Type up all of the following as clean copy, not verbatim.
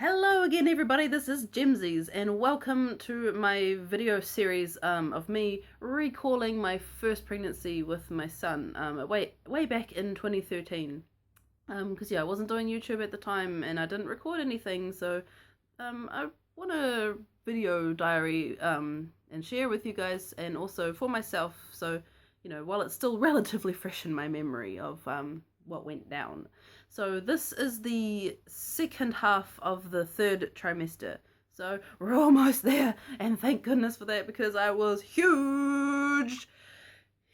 Hello again everybody, this is Jimsies and welcome to my video series of me recalling my first pregnancy with my son way back in 2013. Because yeah, I wasn't doing YouTube at the time and I didn't record anything, so I want a video diary and share with you guys and also for myself, so you know, while it's still relatively fresh in my memory of what went down. So this is the second half of the third trimester. So we're almost there, and thank goodness for that because I was huge.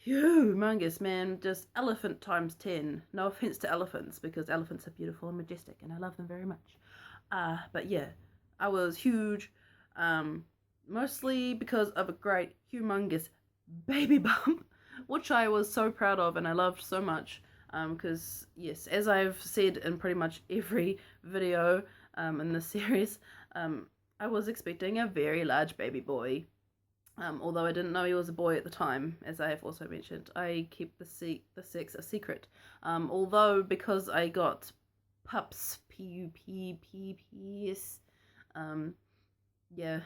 Humongous, man. Just elephant times 10. No offense to elephants because elephants are beautiful and majestic and I love them very much. But yeah, I was huge. Mostly because of a great, humongous baby bump, which I was so proud of and I loved so much. Because yes, as I've said in pretty much every video in this series, I was expecting a very large baby boy. Although I didn't know he was a boy at the time, as I have also mentioned, I kept the sex a secret. Although because I got pups, P-U-P-P-P-S, yeah,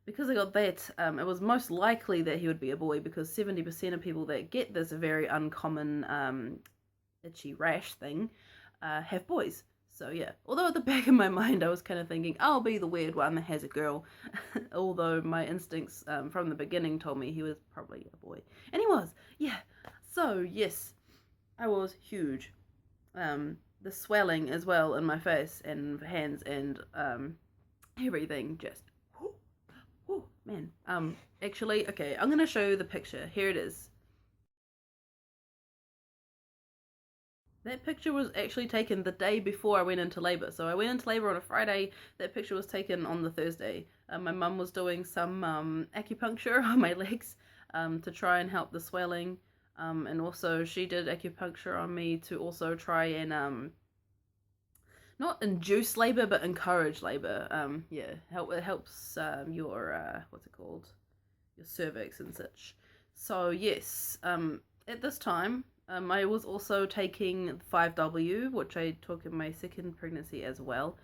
because I got that, it was most likely that he would be a boy because 70% of people that get this very uncommon itchy rash thing have boys. So yeah, although at the back of my mind I was kind of thinking I'll be the weird one that has a girl, although my instincts from the beginning told me he was probably a boy, and he was. Yeah, so yes, I was huge. The swelling as well in my face and hands and everything just whoo, whoo, man. Actually, okay, I'm gonna show you the picture. Here it is. That picture was actually taken the day before I went into labor. So I went into labor on a Friday. That picture was taken on the Thursday. My mum was doing some acupuncture on my legs to try and help the swelling. And also she did acupuncture on me to also try and not induce labor but encourage labor. Yeah, it helps your what's it called? Your cervix and such. So yes, at this time I was also taking 5W, which I took in my second pregnancy as well.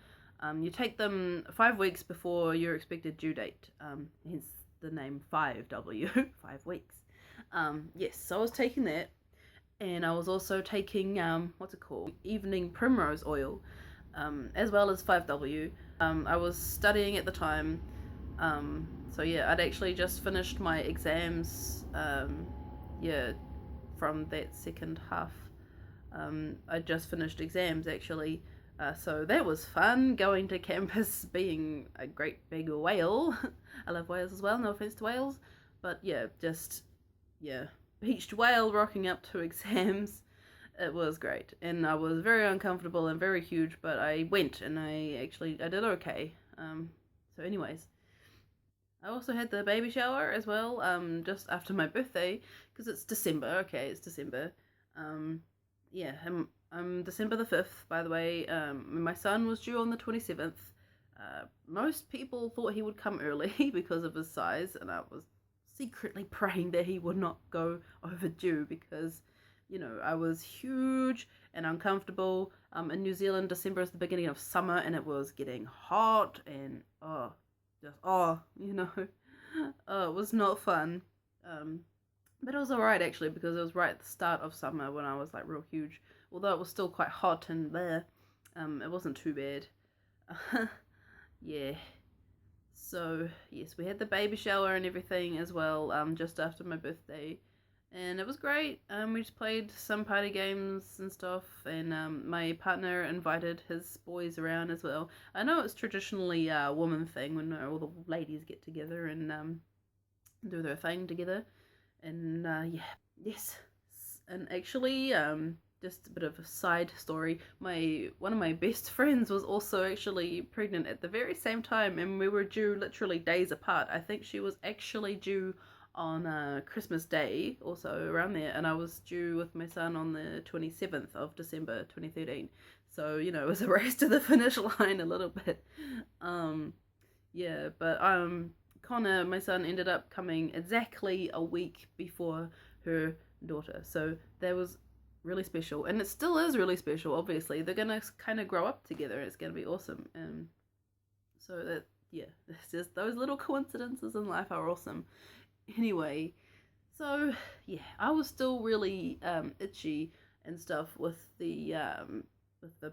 You take them 5 weeks before your expected due date, hence the name 5W, 5 weeks. Yes, so I was taking that, and I was also taking, what's it called, evening primrose oil, as well as 5W. I was studying at the time, so yeah, I'd actually just finished my exams, yeah, from that second half. I just finished exams actually, so that was fun, going to campus, being a great big whale. I love whales as well, no offense to whales, but yeah, just, yeah, beached whale rocking up to exams. It was great, and I was very uncomfortable and very huge, but I went and I did okay. So anyways, I also had the baby shower as well, just after my birthday, because it's December. Okay, it's December. Yeah, I'm December the 5th, by the way. My son was due on the 27th. Most people thought he would come early because of his size, and I was secretly praying that he would not go overdue because, you know, I was huge and uncomfortable. In New Zealand, December is the beginning of summer, and it was getting hot, and just you know, it was not fun. But it was alright actually because it was right at the start of summer when I was like real huge. Although it was still quite hot and there, it wasn't too bad. Yeah. So yes, we had the baby shower and everything as well, just after my birthday. And it was great. We just played some party games and stuff, and my partner invited his boys around as well. I know it's traditionally a woman thing when all the ladies get together and do their thing together. And yeah, yes. And actually, just a bit of a side story. One of my best friends was also actually pregnant at the very same time, and we were due literally days apart. I think she was actually due on Christmas Day, also around there, and I was due with my son on the 27th of December 2013. So, you know, it was a race to the finish line a little bit. Yeah, but Connor, my son, ended up coming exactly a week before her daughter. So that was really special, and it still is really special. Obviously, they're gonna kind of grow up together. It's gonna be awesome. So that, yeah, it's just those little coincidences in life are awesome. Anyway, so yeah, I was still really itchy and stuff with the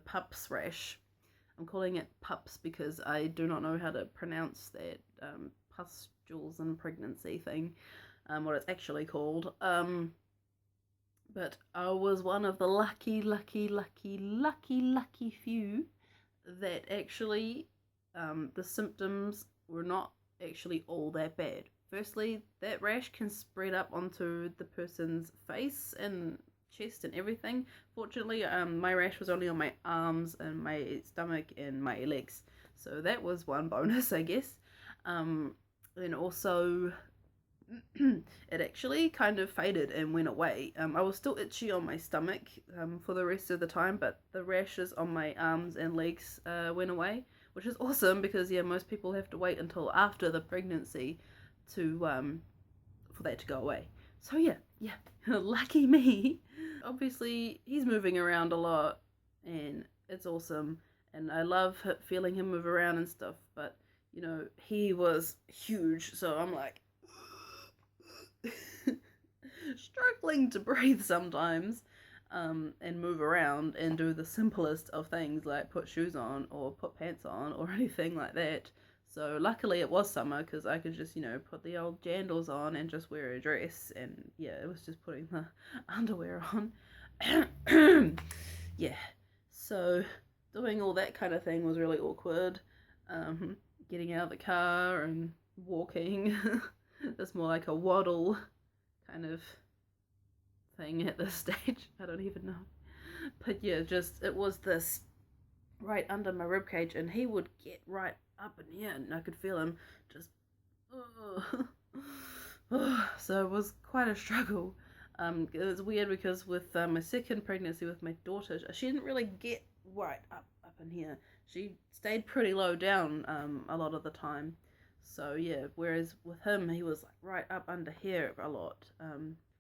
pups rash. I'm calling it pups because I do not know how to pronounce that pustules and pregnancy thing, what it's actually called. But I was one of the lucky few that actually the symptoms were not actually all that bad. Firstly, that rash can spread up onto the person's face and chest and everything. Fortunately, my rash was only on my arms and my stomach and my legs, so that was one bonus, I guess. And also, it actually kind of faded and went away. I was still itchy on my stomach for the rest of the time, but the rashes on my arms and legs went away, which is awesome because yeah, most people have to wait until after the pregnancy to for that to go away. So yeah, lucky me. Obviously, he's moving around a lot, and it's awesome, and I love feeling him move around and stuff. But you know, he was huge, so I'm like struggling to breathe sometimes, and move around and do the simplest of things like put shoes on or put pants on or anything like that. So luckily it was summer because I could just, you know, put the old jandals on and just wear a dress, and yeah, it was just putting the underwear on. Yeah, so doing all that kind of thing was really awkward. Getting out of the car and walking. It's more like a waddle kind of thing at this stage. I don't even know. But yeah, just it was this right under my ribcage, and he would get right up in here, and I could feel him just. So it was quite a struggle. It was weird because with my second pregnancy with my daughter, she didn't really get right up in here. She stayed pretty low down a lot of the time. So yeah, whereas with him, he was like right up under here a lot.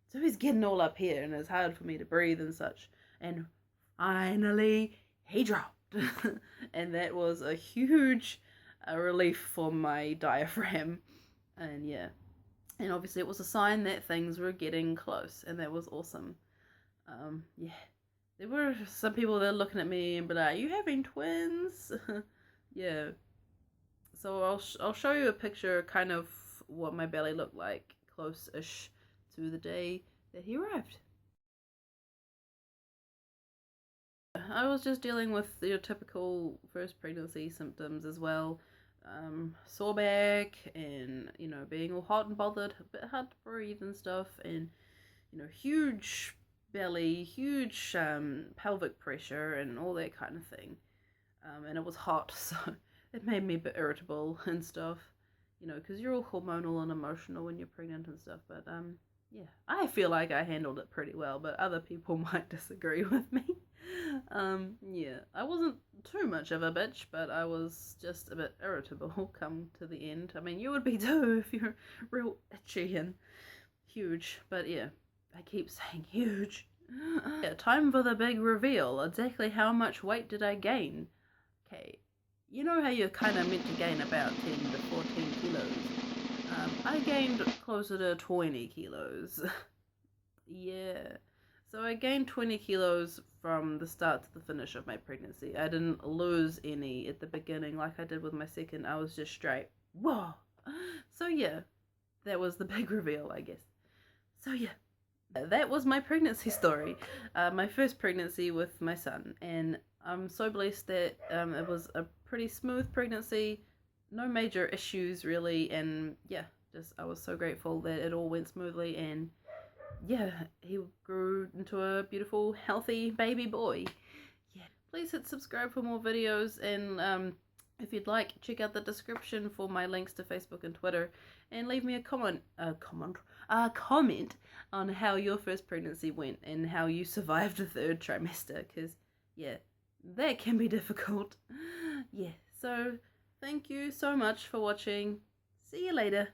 So he's getting all up here, and it's hard for me to breathe and such. And finally, he dropped. And that was a huge relief for my diaphragm. And yeah, and obviously it was a sign that things were getting close, and that was awesome. Yeah, there were some people that were looking at me and be like, "Are you having twins?" Yeah. So I'll show you a picture, kind of what my belly looked like, close-ish to the day that he arrived. I was just dealing with your typical first pregnancy symptoms as well. Sore back and, you know, being all hot and bothered, a bit hard to breathe and stuff, and, you know, huge belly, huge pelvic pressure and all that kind of thing. And it was hot, so it made me a bit irritable and stuff, you know, because you're all hormonal and emotional when you're pregnant and stuff. But yeah, I feel like I handled it pretty well, but other people might disagree with me. Yeah, I wasn't too much of a bitch, but I was just a bit irritable come to the end. I mean, you would be too if you're real itchy and huge, but yeah, I keep saying huge. Yeah, time for the big reveal. Exactly how much weight did I gain? Okay, you know how you're kind of meant to gain about 10 to 14 kilos? I gained closer to 20 kilos. Yeah. So I gained 20 kilos from the start to the finish of my pregnancy. I didn't lose any at the beginning like I did with my second. I was just straight, whoa. So yeah, that was the big reveal, I guess. So yeah, that was my pregnancy story. My first pregnancy with my son. And I'm so blessed that it was a pretty smooth pregnancy. No major issues really. And yeah, just I was so grateful that it all went smoothly, and yeah, he grew into a beautiful, healthy baby boy. Yeah, please hit subscribe for more videos, and if you'd like, check out the description for my links to Facebook and Twitter, and leave me a comment on how your first pregnancy went and how you survived the third trimester, because yeah, that can be difficult. Yeah, so thank you so much for watching. See you later.